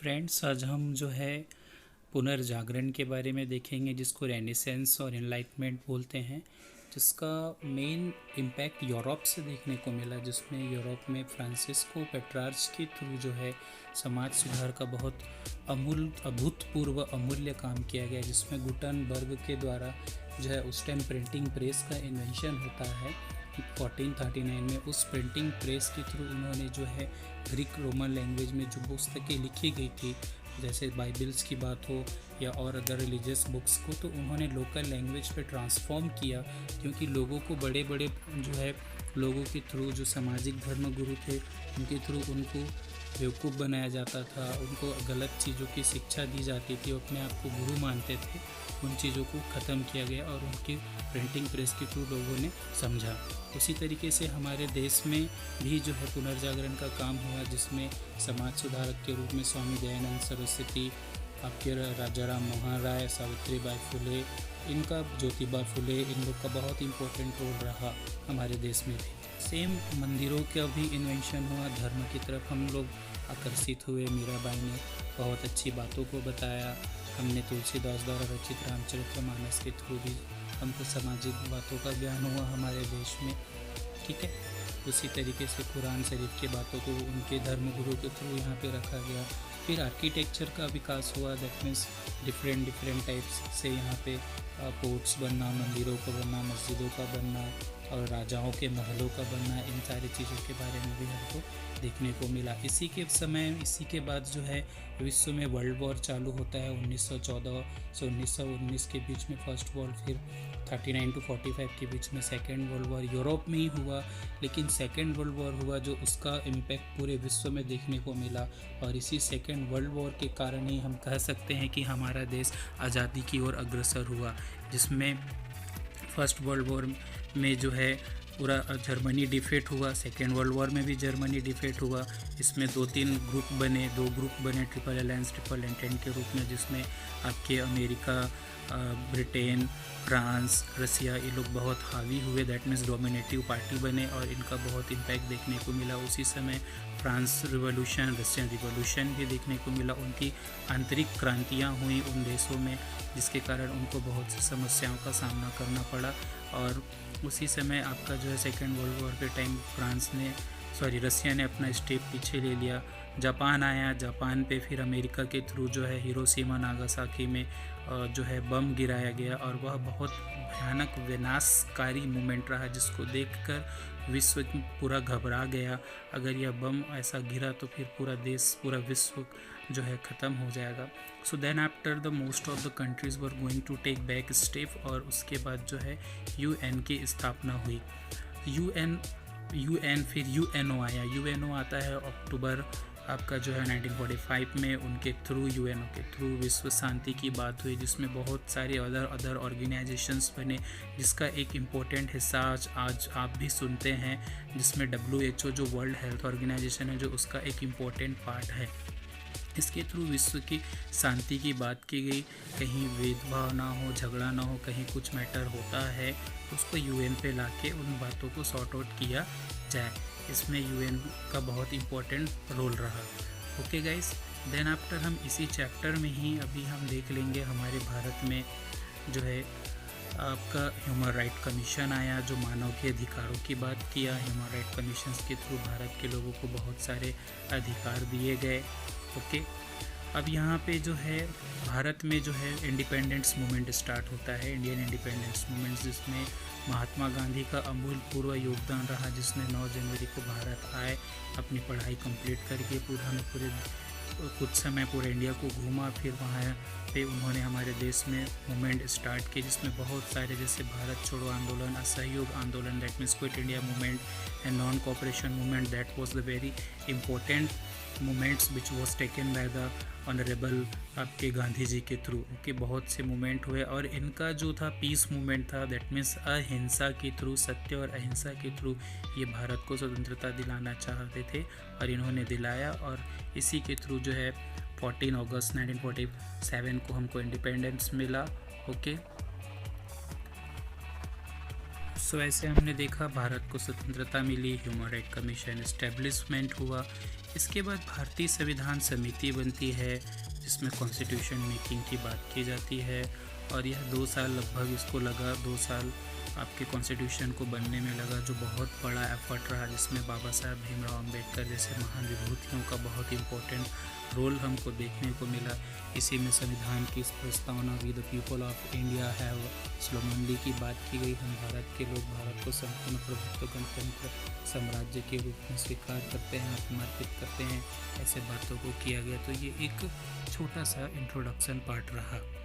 Friends, आज हम जो है पुनर्जागरण के बारे में देखेंगे, जिसको रेनेसेंस और एनलाइटमेंट बोलते हैं, जिसका मेन इम्पैक्ट यूरोप से देखने को मिला, जिसमें यूरोप में फ्रांसिस्को पेट्रार्च के थ्रू जो है समाज सुधार का बहुत अभूतपूर्व अमूल्य काम किया गया, जिसमें गुटनबर्ग के द्वारा जो है उस टाइम प्रिंटिंग प्रेस का इन्वेंशन होता है 1439 में। उस प्रिंटिंग प्रेस के थ्रू उन्होंने जो है ग्रीक रोमन लैंग्वेज में जो पुस्तकें लिखी गई थी, जैसे बाइबल्स की बात हो या और अदर रिलीजियस बुक्स को, तो उन्होंने लोकल लैंग्वेज पे ट्रांसफॉर्म किया, क्योंकि लोगों को बड़े बड़े जो है लोगों के थ्रू, जो सामाजिक धर्म गुरु थे, उनके थ्रू उनको बेवकूफ़ बनाया जाता था, उनको गलत चीज़ों की शिक्षा दी जाती थी, अपने आप को गुरु मानते थे। उन चीज़ों को ख़त्म किया गया और उनकी प्रिंटिंग प्रेस के थ्रू लोगों ने समझा। उसी तरीके से हमारे देश में भी जो है पुनर्जागरण का काम हुआ, जिसमें समाज सुधारक के रूप में स्वामी दयानंद सरस्वती, आपके राजाराम मोहन राय, सावित्रीबाई फुले, इनका ज्योतिबा फुले, इन लोग का बहुत इम्पोर्टेंट रोल रहा हमारे देश में भी। सेम मंदिरों का भी इन्वेंशन हुआ, धर्म की तरफ हम लोग आकर्षित हुए। मीराबाई ने बहुत अच्छी बातों को बताया, हमने तुलसीदास द्वारा रचित रामचरितमानस के थ्रू भी हमको सामाजिक बातों का ज्ञान हुआ हमारे देश में, ठीक है। उसी तरीके से कुरान शरीफ की बातों को उनके धर्मगुरु के थ्रू यहाँ पे रखा गया। फिर आर्किटेक्चर का विकास हुआ, दैट मीन्स डिफरेंट टाइप्स से यहाँ पे पोर्ट्स बनना, मंदिरों का बनना, मस्जिदों का बनना और राजाओं के महलों का बनना, इन सारी चीज़ों के बारे में भी हमको देखने को मिला। इसी के बाद जो है विश्व में वर्ल्ड वॉर चालू होता है 1914 से 1919 के बीच में फर्स्ट वॉर, फिर 39 to 45 के बीच में सेकेंड वर्ल्ड वॉर। यूरोप में ही हुआ, लेकिन सेकेंड वर्ल्ड वॉर हुआ जो उसका इम्पैक्ट पूरे विश्व में देखने को मिला, और इसी सेकेंड वर्ल्ड वॉर के कारण ही हम कह सकते हैं कि हमारा देश आज़ादी की ओर अग्रसर हुआ, जिसमें फर्स्ट वर्ल्ड वॉर में जो है पूरा जर्मनी डिफेट हुआ, सेकेंड वर्ल्ड वॉर में भी जर्मनी डिफेट हुआ। इसमें दो ग्रुप बने ट्रिपल अलायंस, ट्रिपल एंटेंट के रूप में, जिसमें आपके अमेरिका, ब्रिटेन, फ्रांस, रसिया, ये लोग बहुत हावी हुए, दैट मीन्स डोमिनेटिव पार्टी बने, और इनका बहुत इम्पैक्ट देखने को मिला। उसी समय फ्रांस रिवॉल्यूशन, रशियन रिवॉल्यूशन भी देखने को मिला। उनकी आंतरिक क्रांतियाँ हुई उन देशों में, जिसके कारण उनको बहुत सी समस्याओं का सामना करना पड़ा। और उसी समय आपका जो है सेकेंड वर्ल्ड वॉर के टाइम रसिया ने अपना स्टेप पीछे ले लिया। जापान आया, जापान पे फिर अमेरिका के थ्रू जो है हिरोशिमा नागासाकी में जो है बम गिराया गया, और वह बहुत भयानक विनाशकारी मोमेंट रहा, जिसको देखकर विश्व पूरा घबरा गया। अगर यह बम ऐसा गिरा तो फिर पूरा देश, पूरा विश्व जो है ख़त्म हो जाएगा। So then after the most of the countries were going to take back step, और उसके बाद जो है यूएन की स्थापना हुई। यूएन फिर यूएनओ आया। यूएनओ आता है अक्टूबर आपका जो है 1945 में। उनके थ्रू, यूएनओ के थ्रू विश्व शांति की बात हुई, जिसमें बहुत सारे अदर ऑर्गेनाइजेशंस बने, जिसका एक इम्पोर्टेंट हिस्सा आज आप भी सुनते हैं, जिसमें WHO जो वर्ल्ड हेल्थ ऑर्गेनाइजेशन है, जो उसका एक इम्पोर्टेंट पार्ट है। इसके थ्रू विश्व की शांति की बात की गई, कहीं भेदभाव ना हो, झगड़ा ना हो, कहीं कुछ मैटर होता है तो उसको यूएन पे लाके उन बातों को सॉर्ट आउट किया जाए। इसमें यूएन का बहुत इम्पोर्टेंट रोल रहा। ओके गाइस, देन आफ्टर हम इसी चैप्टर में ही अभी हम देख लेंगे हमारे भारत में जो है आपका ह्यूमन राइट कमीशन आया, जो मानव के अधिकारों की बात किया। ह्यूमन राइट कमीशन के थ्रू भारत के लोगों को बहुत सारे अधिकार दिए गए। ओके, अब यहाँ पे जो है भारत में जो है इंडिपेंडेंस मूवमेंट स्टार्ट होता है, इंडियन इंडिपेंडेंस मूवमेंट, जिसमें महात्मा गांधी का अमूलपूर्व योगदान रहा, जिसने 9 जनवरी को भारत आए, अपनी पढ़ाई कंप्लीट करके पूरे कुछ समय पूरे इंडिया को घूमा, फिर वहाँ पे उन्होंने हमारे देश में मूवमेंट स्टार्ट किए, जिसमें बहुत सारे, जैसे भारत छोड़ो आंदोलन, असहयोग आंदोलन, that means quit India movement and non cooperation movement, that was the very important movements which was taken by the honourable आपके गांधी जी के थ्रू। ओके, बहुत से मूवमेंट हुए, और इनका जो था पीस मूवमेंट था, दैट मीन्स अहिंसा के थ्रू, सत्य और अहिंसा के थ्रू ये भारत को स्वतंत्रता दिलाना चाहते थे, और इन्होंने दिलाया। और इसी के थ्रू जो है 14 अगस्त 1947 को हमको इंडिपेंडेंस मिला। ओके, सो ऐसे हमने देखा भारत को स्वतंत्रता मिली, ह्यूमन राइट कमीशन इस्टेब्लिशमेंट हुआ, इसके बाद भारतीय संविधान समिति बनती है जिसमें कॉन्स्टिट्यूशन मेकिंग की बात की जाती है, और यह 2 साल लगभग इसको लगा, 2 साल आपके कॉन्स्टिट्यूशन को बनने में लगा, जो बहुत बड़ा एफर्ट रहा, जिसमें बाबा साहब भीमराव अम्बेडकर जैसे महान विभूतियों का बहुत इम्पोर्टेंट रोल हमको देखने को मिला। इसी में संविधान की प्रस्तावना we the people of India have slogan की बात की गई। हम भारत के लोग भारत को संपूर्ण प्रभुत्व गणतंत्र साम्राज्य के रूप में स्वीकार करते हैं, समर्पित करते हैं, ऐसे बातों को किया गया। तो ये एक छोटा सा इंट्रोडक्शन पार्ट रहा।